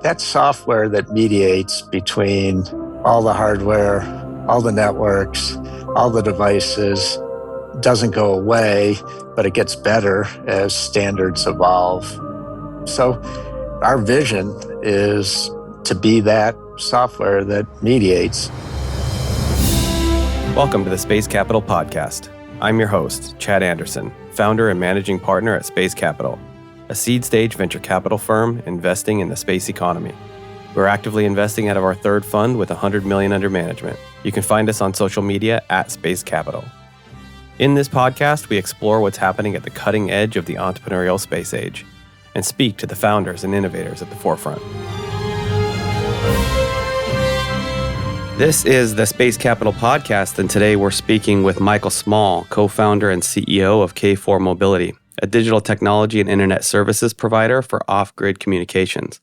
That software that mediates between all the hardware, all the networks, all the devices doesn't go away, but it gets better as standards evolve. So our vision is to be that software that mediates. Welcome to the Space Capital Podcast. I'm your host, Chad Anderson, founder and managing partner at Space Capital, a seed-stage venture capital firm investing in the space economy. We're actively investing out of our third fund with $100 million under management. You can find us on social media at Space Capital. In this podcast, we explore what's happening at the cutting edge of the entrepreneurial space age and speak to the founders and innovators at the forefront. This is the Space Capital Podcast, and today we're speaking with Michael Small, co-founder and CEO of K4 Mobility, a digital technology and internet services provider for off-grid communications.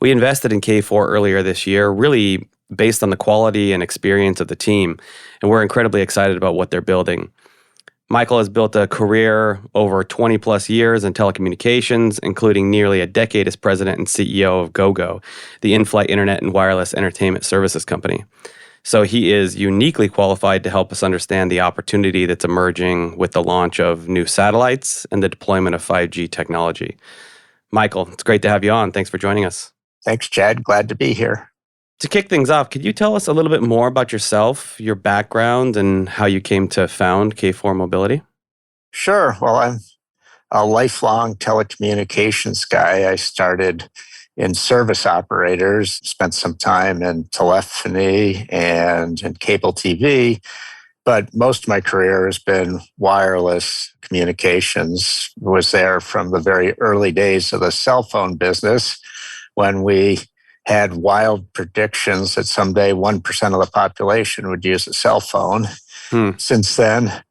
We invested in K4 earlier this year, really based on the quality and experience of the team, and we're incredibly excited about what they're building. Michael has built a career over 20 plus years in telecommunications, including nearly a decade as president and CEO of GoGo, the in-flight internet and wireless entertainment services company. So he is uniquely qualified to help us understand the opportunity that's emerging with the launch of new satellites and the deployment of 5G technology. Michael, it's great to have you on. Thanks for joining us. Thanks, Chad. Glad to be here. To kick things off, could you tell us a little bit more about yourself, your background, and how you came to found K4 Mobility? Sure. Well, I'm a lifelong telecommunications guy. I started in service operators, spent some time in telephony and in cable TV, but most of my career has been wireless communications. Was there from the very early days of the cell phone business when we had wild predictions that someday 1% of the population would use a cell phone. Since then,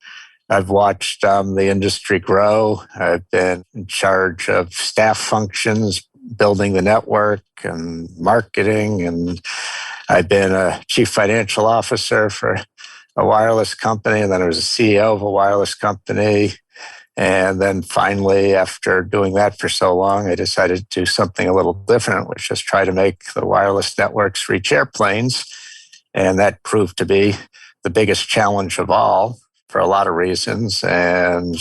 I've watched the industry grow. I've been in charge of staff functions, building the network and marketing, and I've been a chief financial officer for a wireless company, and then I was a CEO of a wireless company. And then finally, after doing that for so long, I decided to do something a little different, which is try to make the wireless networks reach airplanes. And that proved to be the biggest challenge of all for a lot of reasons. And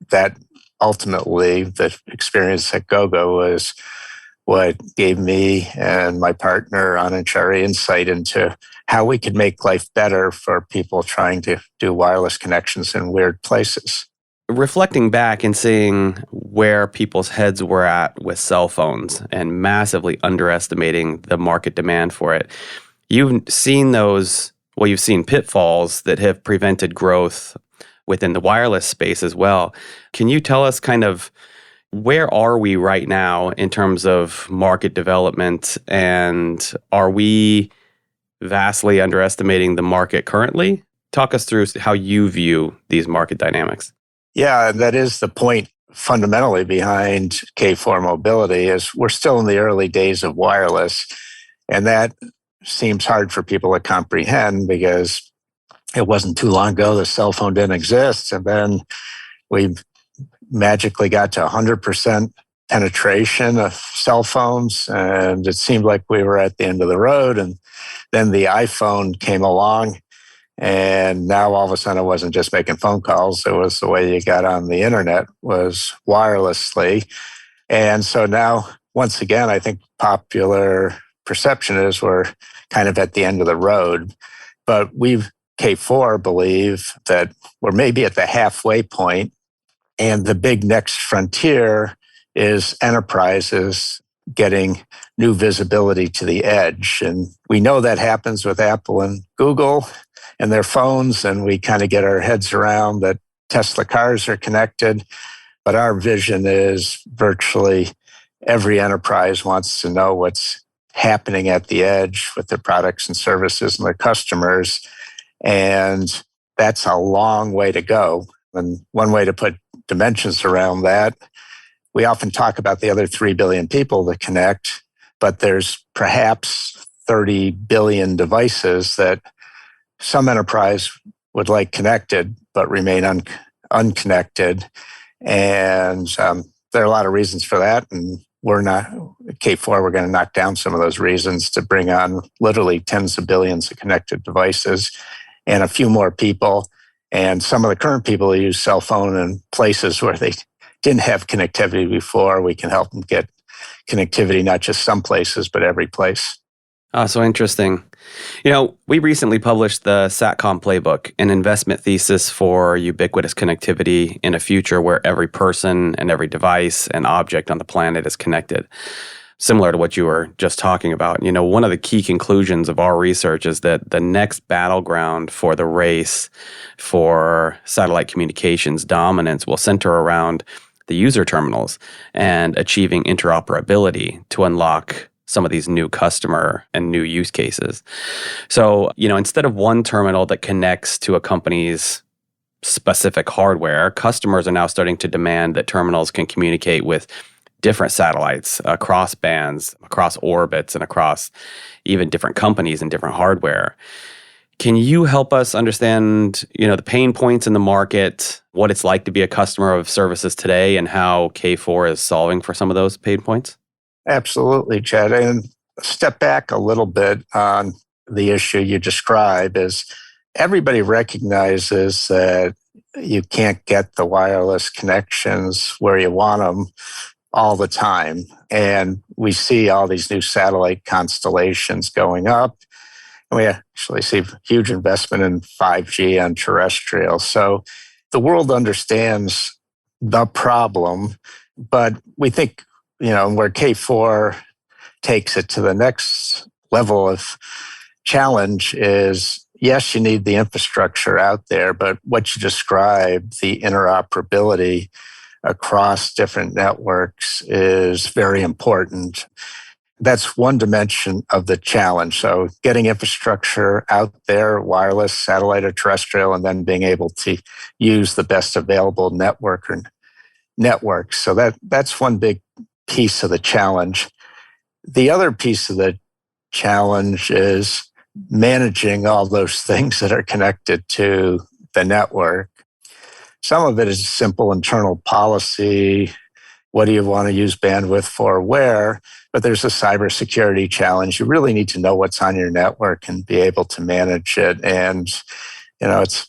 that ultimately, the experience at GoGo was what gave me and my partner, Anand Chari, insight into how we could make life better for people trying to do wireless connections in weird places. Reflecting back and seeing where people's heads were at with cell phones and massively underestimating the market demand for it, you've seen you've seen pitfalls that have prevented growth within the wireless space as well. Can you tell us kind of where are we right now in terms of market development, and are we vastly underestimating the market currently? Talk us through how you view these market dynamics. Yeah, that is the point fundamentally behind K4 Mobility is we're still in the early days of wireless. And that seems hard for people to comprehend because it wasn't too long ago the cell phone didn't exist. And then we magically got to 100% penetration of cell phones. And it seemed like we were at the end of the road. And then the iPhone came along. And now all of a sudden it wasn't just making phone calls. It was the way you got on the internet was wirelessly. And so now, once again, I think popular perception is we're kind of at the end of the road. But K4 believe that we're maybe at the halfway point. And the big next frontier is enterprises getting new visibility to the edge. And we know that happens with Apple and Google and their phones, and we kind of get our heads around that Tesla cars are connected. But our vision is virtually every enterprise wants to know what's happening at the edge with their products and services and their customers. And that's a long way to go. And one way to put dimensions around that, we often talk about the other 3 billion people that connect, but there's perhaps 30 billion devices that some enterprise would like connected, but remain unconnected. And there are a lot of reasons for that. And K4, we're going to knock down some of those reasons to bring on literally tens of billions of connected devices and a few more people. And some of the current people who use cell phone in places where they didn't have connectivity before, we can help them get connectivity, not just some places, but every place. Oh, so interesting. We recently published the SATCOM Playbook, an investment thesis for ubiquitous connectivity in a future where every person and every device and object on the planet is connected. Similar to what you were just talking about. One of the key conclusions of our research is that the next battleground for the race for satellite communications dominance will center around the user terminals and achieving interoperability to unlock some of these new customer and new use cases. So, instead of one terminal that connects to a company's specific hardware, customers are now starting to demand that terminals can communicate with different satellites across bands, across orbits, and across even different companies and different hardware. Can you help us understand, the pain points in the market, what it's like to be a customer of services today, and how K4 is solving for some of those pain points? Absolutely, Chad. And step back a little bit on the issue you describe is everybody recognizes that you can't get the wireless connections where you want them all the time. And we see all these new satellite constellations going up. And we actually see huge investment in 5G on terrestrial. So the world understands the problem, but we think, where K4 takes it to the next level of challenge is, yes, you need the infrastructure out there, but what you described, the interoperability across different networks is very important. That's one dimension of the challenge. So getting infrastructure out there, wireless, satellite, or terrestrial, and then being able to use the best available network or networks. So that's one big piece of the challenge. The other piece of the challenge is managing all those things that are connected to the network. Some of it is simple internal policy. What do you want to use bandwidth for, where? But there's a cybersecurity challenge. You really need to know what's on your network and be able to manage it. And, it's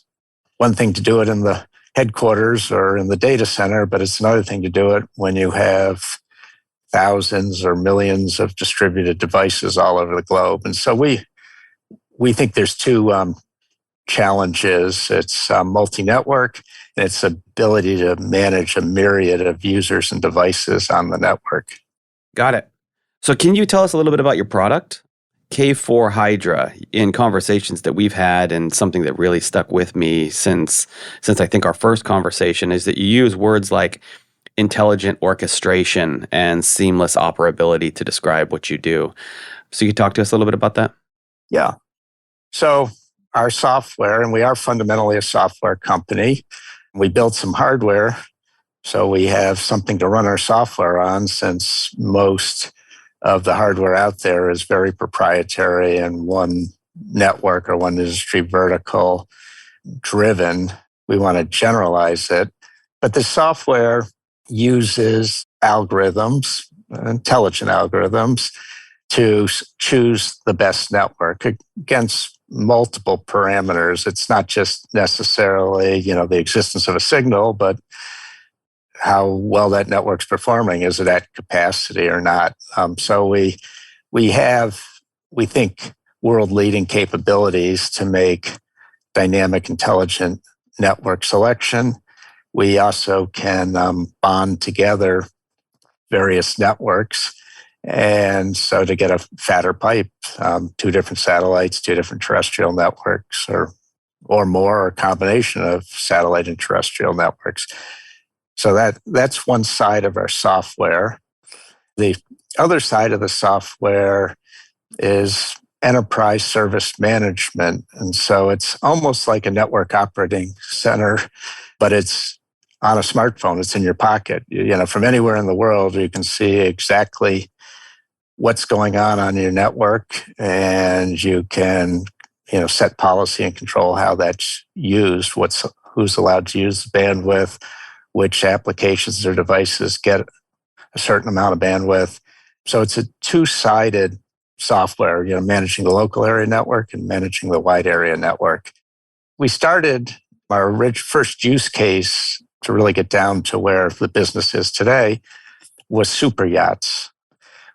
one thing to do it in the headquarters or in the data center, but it's another thing to do it when you have thousands or millions of distributed devices all over the globe. And so we think there's two challenges. It's multi-network, and its ability to manage a myriad of users and devices on the network. Got it. So can you tell us a little bit about your product? K4 Hydra, in conversations that we've had, and something that really stuck with me since I think our first conversation, is that you use words like intelligent orchestration and seamless operability to describe what you do. So you could talk to us a little bit about that? Yeah. So our software, and we are fundamentally a software company, we build some hardware, so we have something to run our software on, since most of the hardware out there is very proprietary and one network or one industry vertical driven. We want to generalize it. But the software uses algorithms, intelligent algorithms, to choose the best network against multiple parameters. It's not just necessarily, the existence of a signal, but how well that network's performing. Is it at capacity or not? So we think, world-leading capabilities to make dynamic, intelligent network selection. We also can bond together various networks. And so to get a fatter pipe, two different satellites, two different terrestrial networks, or more, or a combination of satellite and terrestrial networks. So that's one side of our software. The other side of the software is enterprise service management. And so it's almost like a network operating center, but it's on a smartphone. It's in your pocket. From anywhere in the world, you can see exactly what's going on your network, and you can, set policy and control how that's used, who's allowed to use the bandwidth, which applications or devices get a certain amount of bandwidth. So it's a two-sided software, managing the local area network and managing the wide area network. We started our first use case to really get down to where the business is today was super yachts.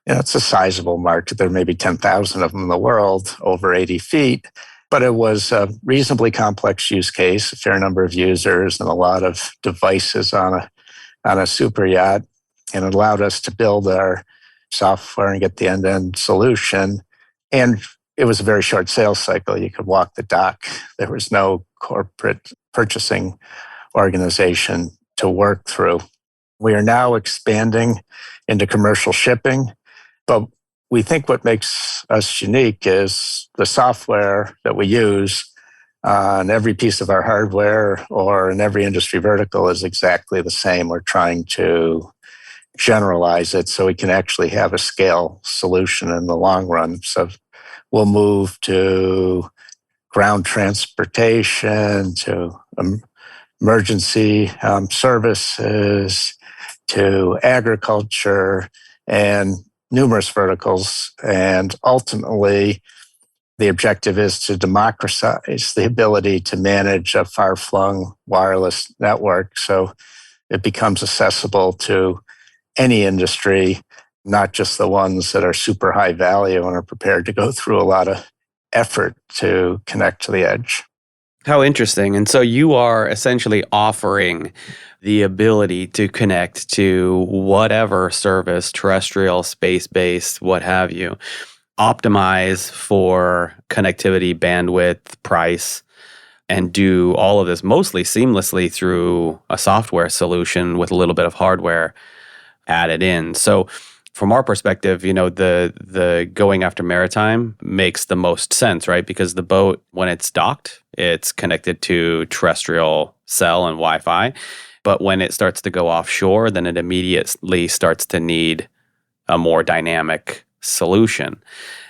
It's a sizable market. There may be 10,000 of them in the world, over 80 feet. But it was a reasonably complex use case, a fair number of users and a lot of devices on a super yacht. And it allowed us to build our software and get the end-to-end solution. And it was a very short sales cycle. You could walk the dock. There was no corporate purchasing organization to work through. We are now expanding into commercial shipping, but we think what makes us unique is the software that we use on every piece of our hardware or in every industry vertical is exactly the same. We're trying to generalize it so we can actually have a scale solution in the long run. So we'll move to ground transportation, to emergency services, to agriculture, and numerous verticals. And ultimately, the objective is to democratize the ability to manage a far-flung wireless network so it becomes accessible to any industry, not just the ones that are super high value and are prepared to go through a lot of effort to connect to the edge. How interesting. And so you are essentially offering the ability to connect to whatever service, terrestrial, space-based, what have you, optimize for connectivity, bandwidth, price, and do all of this mostly seamlessly through a software solution with a little bit of hardware added in. So from our perspective, the going after maritime makes the most sense, right? Because the boat, when it's docked, it's connected to terrestrial cell and Wi-Fi. But when it starts to go offshore, then it immediately starts to need a more dynamic solution.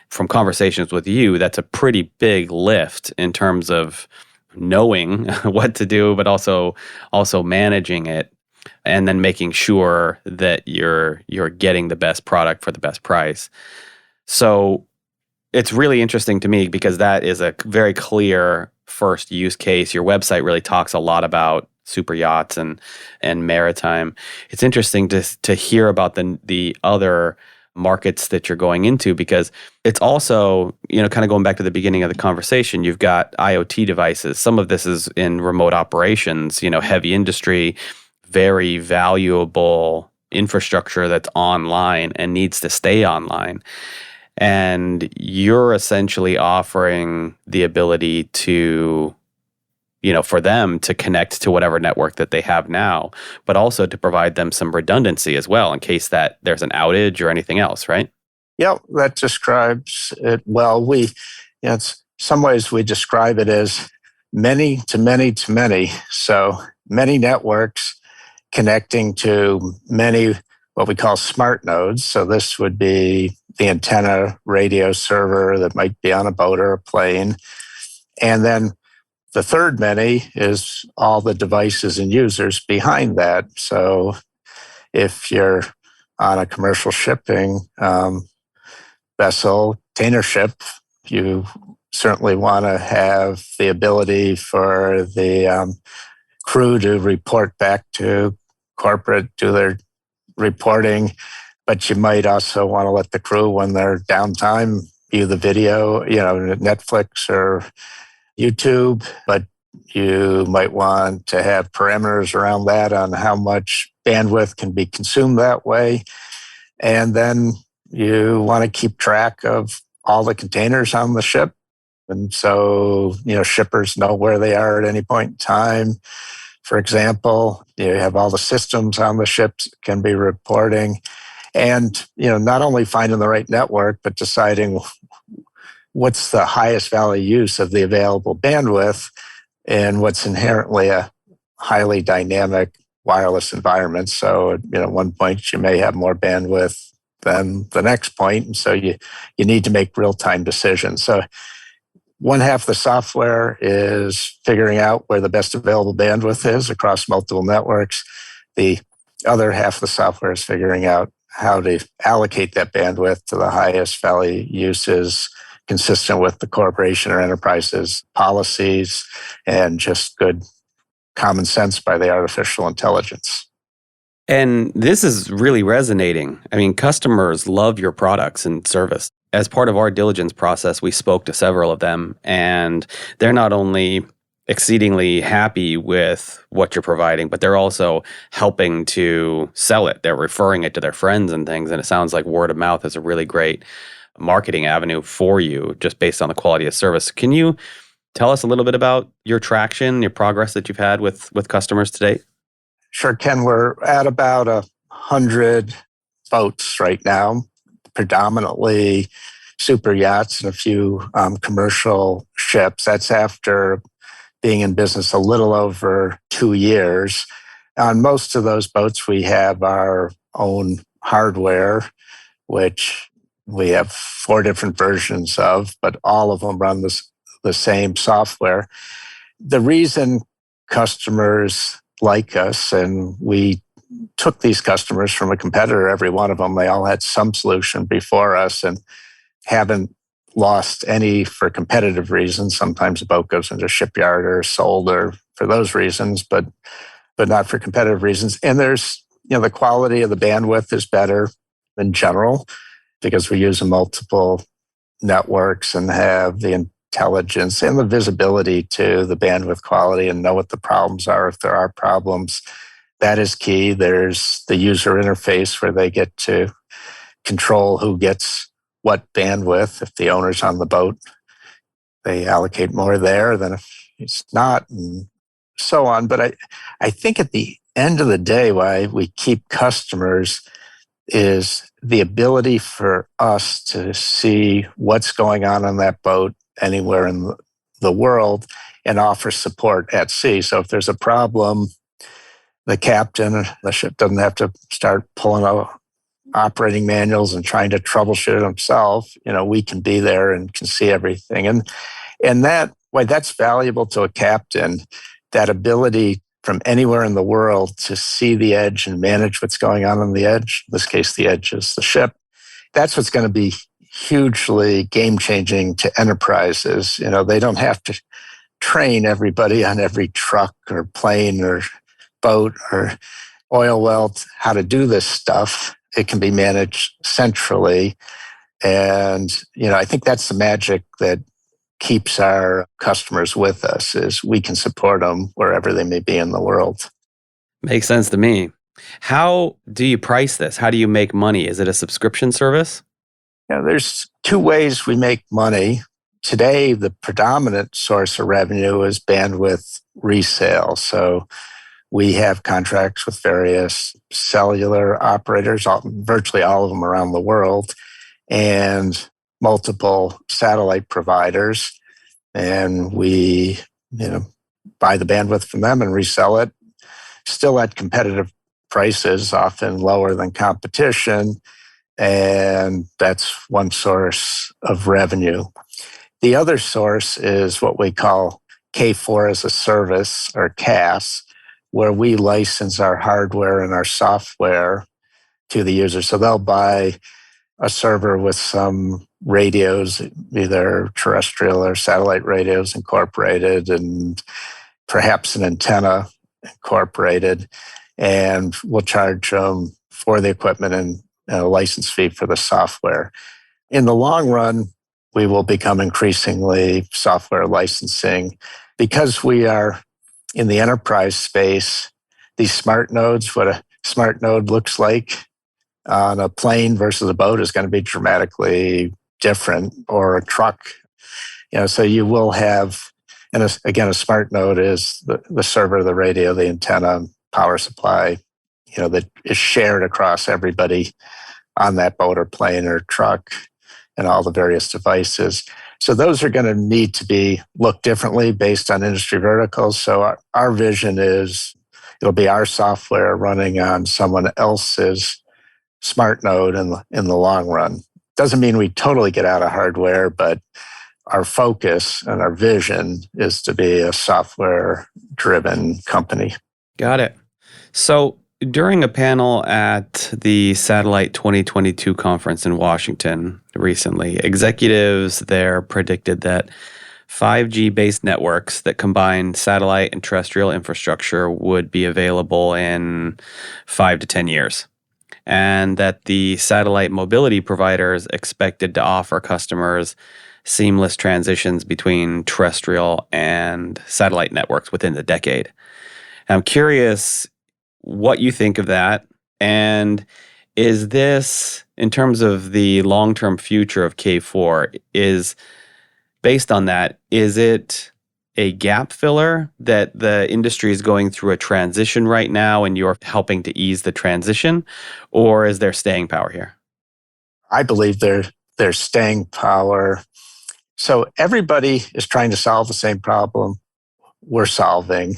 From conversations with you, that's a pretty big lift in terms of knowing what to do, but also managing it, and then making sure that you're getting the best product for the best price. So it's really interesting to me because that is a very clear first use case. Your website really talks a lot about super yachts and maritime. It's interesting to hear about the other markets that you're going into, because it's also, kind of going back to the beginning of the conversation, you've got IoT devices. Some of this is in remote operations, heavy industry, very valuable infrastructure that's online and needs to stay online. And you're essentially offering the ability to, for them to connect to whatever network that they have now, but also to provide them some redundancy as well in case that there's an outage or anything else, right? Yeah, that describes it well. In some ways we describe it as many to many to many. So many networks connecting to many what we call smart nodes. So this would be the antenna radio server that might be on a boat or a plane. And then the third many is all the devices and users behind that. So if you're on a commercial shipping vessel, container ship, you certainly want to have the ability for the crew to report back to corporate, do their reporting, but you might also want to let the crew, when they're downtime, view the video, Netflix or YouTube, but you might want to have parameters around that on how much bandwidth can be consumed that way. And then you want to keep track of all the containers on the ship. And so, shippers know where they are at any point in time. For example, you have all the systems on the ships can be reporting. And, not only finding the right network, but deciding what's the highest value use of the available bandwidth and what's inherently a highly dynamic wireless environment. So, at one point you may have more bandwidth than the next point. And so you need to make real-time decisions. So one half of the software is figuring out where the best available bandwidth is across multiple networks. The other half of the software is figuring out how to allocate that bandwidth to the highest value uses consistent with the corporation or enterprise's policies and just good common sense by the artificial intelligence. And this is really resonating. I mean, customers love your products and service. As part of our diligence process, we spoke to several of them, and they're not only exceedingly happy with what you're providing, but they're also helping to sell it. They're referring it to their friends and things. And it sounds like word of mouth is a really great marketing avenue for you just based on the quality of service. Can you tell us a little bit about your traction, your progress that you've had with customers today? Sure, Ken. We're at about 100 boats right now, predominantly super yachts and a few commercial ships. That's after being in business a little over 2 years. On most of those boats, we have our own hardware, which we have 4 different versions of, but all of them run the same software. The reason customers like us, and we took these customers from a competitor, every one of them, they all had some solution before us and haven't lost any for competitive reasons. Sometimes a boat goes into a shipyard or sold or for those reasons, but not for competitive reasons. And there's, the quality of the bandwidth is better in general because we use multiple networks and have the intelligence and the visibility to the bandwidth quality and know what the problems are if there are problems. That is key. There's the user interface where they get to control who gets what bandwidth. If the owner's on the boat, they allocate more there than if it's not, and so on. But I think at the end of the day, why we keep customers is the ability for us to see what's going on that boat anywhere in the world and offer support at sea. So if there's a problem, the captain of the ship doesn't have to start pulling out operating manuals and trying to troubleshoot it himself. We can be there and can see everything. And that's valuable to a captain, that ability from anywhere in the world to see the edge and manage what's going on the edge. In this case, the edge is the ship. That's what's going to be hugely game-changing to enterprises. They don't have to train everybody on every truck or plane or boat or oil well how to do this stuff. It can be managed centrally. And, I think that's the magic that keeps our customers with us, is we can support them wherever they may be in the world. Makes sense to me. How do you price this? How do you make money? Is it a subscription service? There's 2 ways we make money. Today, the predominant source of revenue is bandwidth resale. So we have contracts with various cellular operators, virtually all of them around the world, and multiple satellite providers. And we, buy the bandwidth from them and resell it, still at competitive prices, often lower than competition. And that's one source of revenue. The other source is what we call K4 as a service, or CAS, where we license our hardware and our software to the user. So they'll buy a server with some radios, either terrestrial or satellite radios incorporated, and perhaps an antenna incorporated, and we'll charge them for the equipment and a license fee for the software. In the long run, we will become increasingly software licensing. Because we are in the enterprise space, these smart nodes, what a smart node looks like on a plane versus a boat is going to be dramatically different, or a truck. So you will have, and again, a smart node is the server, the radio, the antenna, power supply, that is shared across everybody on that boat or plane or truck, and all the various devices. So those are going to need to be looked differently based on industry verticals. So our vision is it'll be our software running on someone else's smart node in the long run. Doesn't mean we totally get out of hardware, but our focus and our vision is to be a software-driven company. Got it. So During a panel at the Satellite 2022 conference in Washington recently, executives there predicted that 5G based networks that combine satellite and terrestrial infrastructure would be available in 5 to 10 years, and that the satellite mobility providers expected to offer customers seamless transitions between terrestrial and satellite networks within the decade. I'm curious what you think of that. And is this, in terms of the long term future of K4, is based on that, is it a gap filler that the industry is going through a transition right now and you're helping to ease the transition? Or is there staying power here? I believe there's staying power. So everybody is trying to solve the same problem we're solving,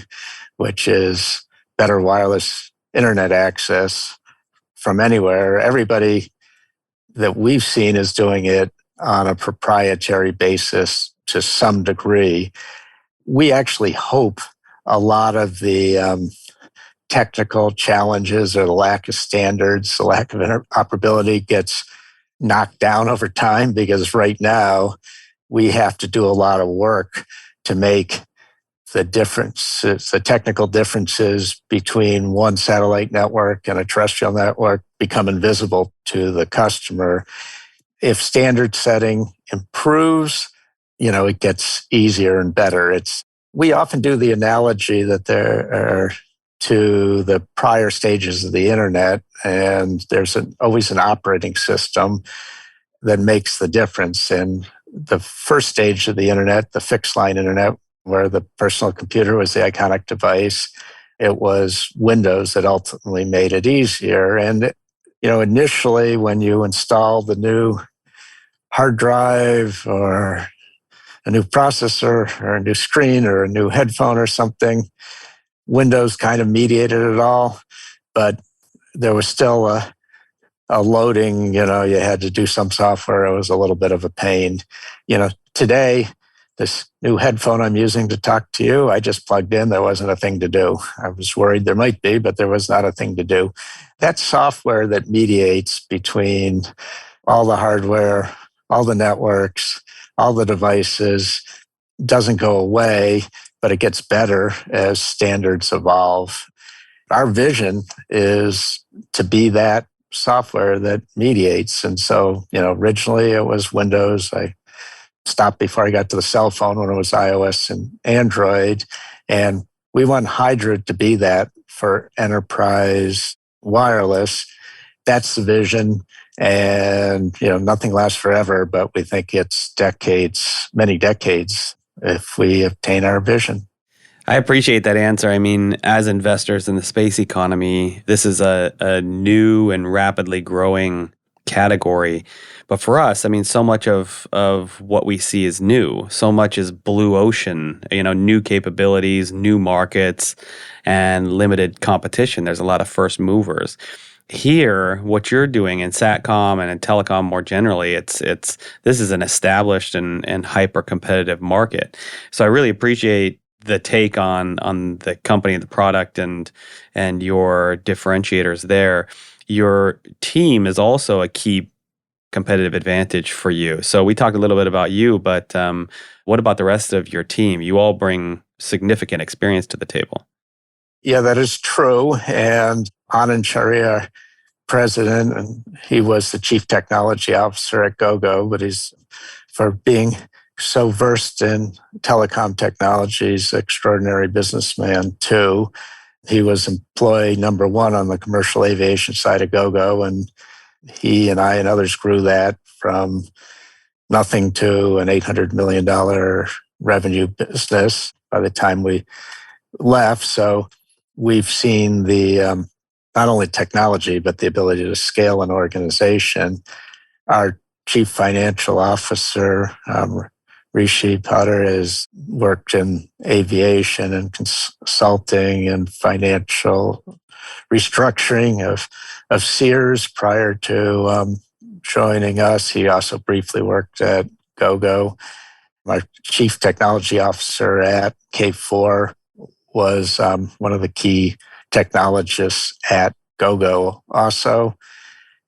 which is better wireless internet access from anywhere. Everybody that we've seen is doing it on a proprietary basis to some degree. We actually hope a lot of the technical challenges or the lack of standards, the lack of interoperability gets knocked down over time, because right now we have to do a lot of work to make the differences, the technical differences between one satellite network and a terrestrial network become invisible to the customer. If standard setting improves, it gets easier and better. We often do the analogy that there are to the prior stages of the internet, and there's always an operating system that makes the difference. In the first stage of the internet, the fixed line internet, where the personal computer was the iconic device, it was Windows that ultimately made it easier. And, initially when you installed the new hard drive or a new processor or a new screen or a new headphone or something, Windows kind of mediated it all, but there was still a loading, you had to do some software. It was a little bit of a pain. Today, this new headphone I'm using to talk to you, I just plugged in. There wasn't a thing to do. I was worried there might be, but there was not a thing to do. That software that mediates between all the hardware, all the networks, all the devices doesn't go away, but it gets better as standards evolve. Our vision is to be that software that mediates. And so, originally it was Windows. I stopped before I got to the cell phone when it was iOS and Android. And we want Hydra to be that for enterprise wireless. That's the vision. And, nothing lasts forever, but we think it's decades, many decades, if we obtain our vision. I appreciate that answer. I mean, as investors in the space economy, this is a new and rapidly growing category. But for us, I mean, so much of what we see is new. So much is blue ocean, new capabilities, new markets, and limited competition. There's a lot of first movers. Here, what you're doing in SATCOM and in telecom more generally, this is an established and hyper competitive market. So I really appreciate the take on the company, the product, and your differentiators there. Your team is also a key competitive advantage for you. So we talked a little bit about you, but what about the rest of your team? You all bring significant experience to the table. Yeah, that is true. And Anand Sharia, president, and he was the chief technology officer at GoGo, but he's, for being so versed in telecom technologies, extraordinary businessman too. He was employee number one on the commercial aviation side of GoGo, and he and I and others grew that from nothing to an $800 million revenue business by the time we left. So we've seen the not only technology, but the ability to scale an organization. Our chief financial officer, Rishi Potter, has worked in aviation and consulting and financial restructuring of Sears prior to joining us. He also briefly worked at GoGo. Our chief technology officer at K4 was one of the key technologists at GoGo also.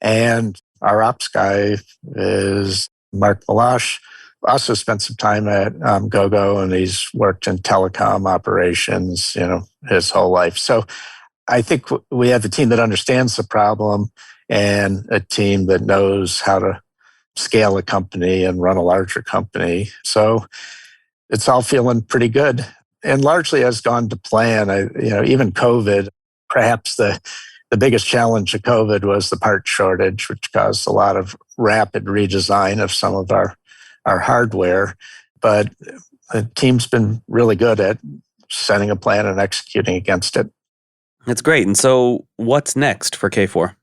And our ops guy is Mark Malash. Also spent some time at GoGo, and he's worked in telecom operations, his whole life. So I think we have a team that understands the problem and a team that knows how to scale a company and run a larger company. So it's all feeling pretty good, and largely has gone to plan. Even COVID, perhaps the biggest challenge of COVID was the part shortage, which caused a lot of rapid redesign of some of our hardware. But the team's been really good at setting a plan and executing against it. That's great. And so what's next for K4?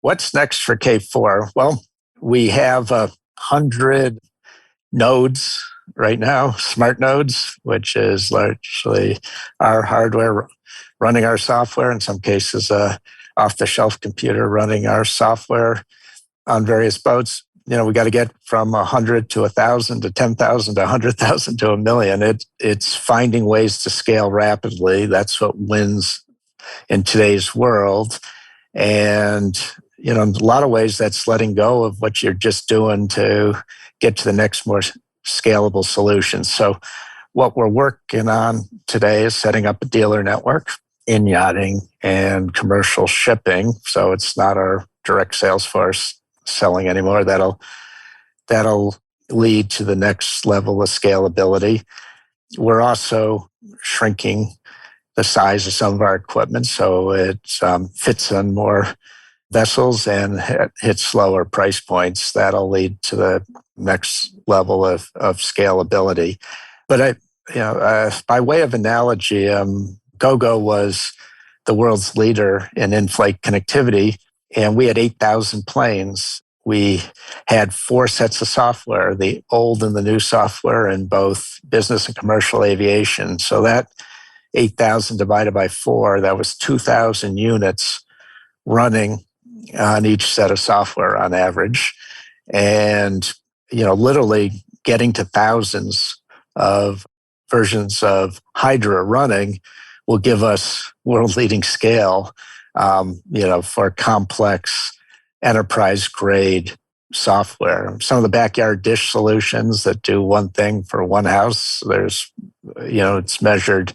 What's next for K4? Well, we have 100 nodes right now, smart nodes, which is largely our hardware running our software, in some cases off-the-shelf computer running our software on various boats. We got to get from 100 to 1,000 to 10,000 to 100,000 to 1 million. It's finding ways to scale rapidly. That's what wins in today's world. And, in a lot of ways, that's letting go of what you're just doing to get to the next more scalable solution. So what we're working on today is setting up a dealer network in yachting and commercial shipping. So it's not our direct sales force selling anymore. That'll lead to the next level of scalability. We're also shrinking the size of some of our equipment so it fits on more vessels and hits lower price points. That'll lead to the next level of scalability. But by way of analogy, GoGo was the world's leader in in-flight connectivity, and we had 8,000 planes. We had 4 sets of software, the old and the new software in both business and commercial aviation. So that 8,000 divided by 4, that was 2,000 units running on each set of software on average. And, literally getting to thousands of versions of Hydra running will give us world-leading scale, for complex enterprise-grade software. Some of the backyard dish solutions that do one thing for one house, it's measured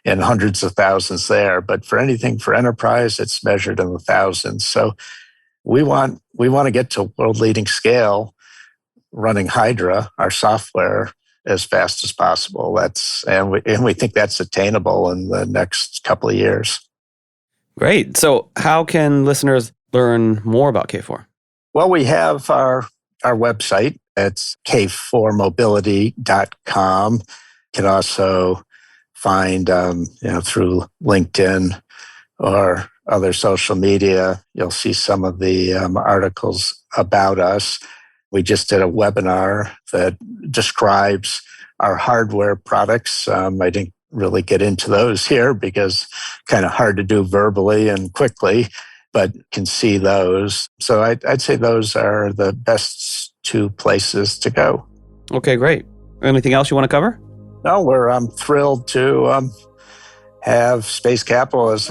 in hundreds of thousands there. But for anything for enterprise, it's measured in the thousands. So we want to get to world-leading scale running Hydra, our software, as fast as possible. And we think that's attainable in the next couple of years. Great. So how can listeners learn more about K4? Well, we have our website. It's k4mobility.com. You can also find, through LinkedIn or other social media, you'll see some of the articles about us. We just did a webinar that describes our hardware products. I didn't really get into those here because kind of hard to do verbally and quickly, but can see those. So I'd say those are the best 2 places to go. Okay, great. Anything else you want to cover? No, we're thrilled to have Space Capital as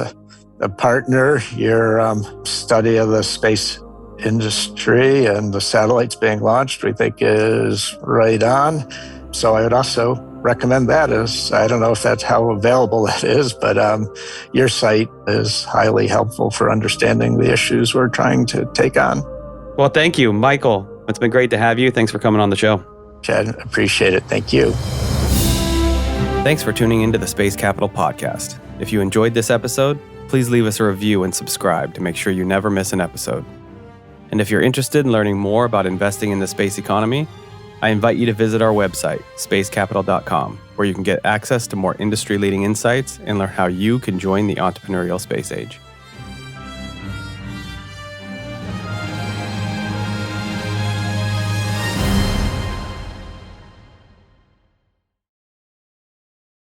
a partner. Your study of the space industry and the satellites being launched, we think is right on. So I would also recommend that. I don't know if that's how available that is, but your site is highly helpful for understanding the issues we're trying to take on. Well, thank you, Michael. It's been great to have you. Thanks for coming on the show. Chad, appreciate it. Thank you. Thanks for tuning into the Space Capital Podcast. If you enjoyed this episode, please leave us a review and subscribe to make sure you never miss an episode. And if you're interested in learning more about investing in the space economy, I invite you to visit our website, spacecapital.com, where you can get access to more industry-leading insights and learn how you can join the entrepreneurial space age.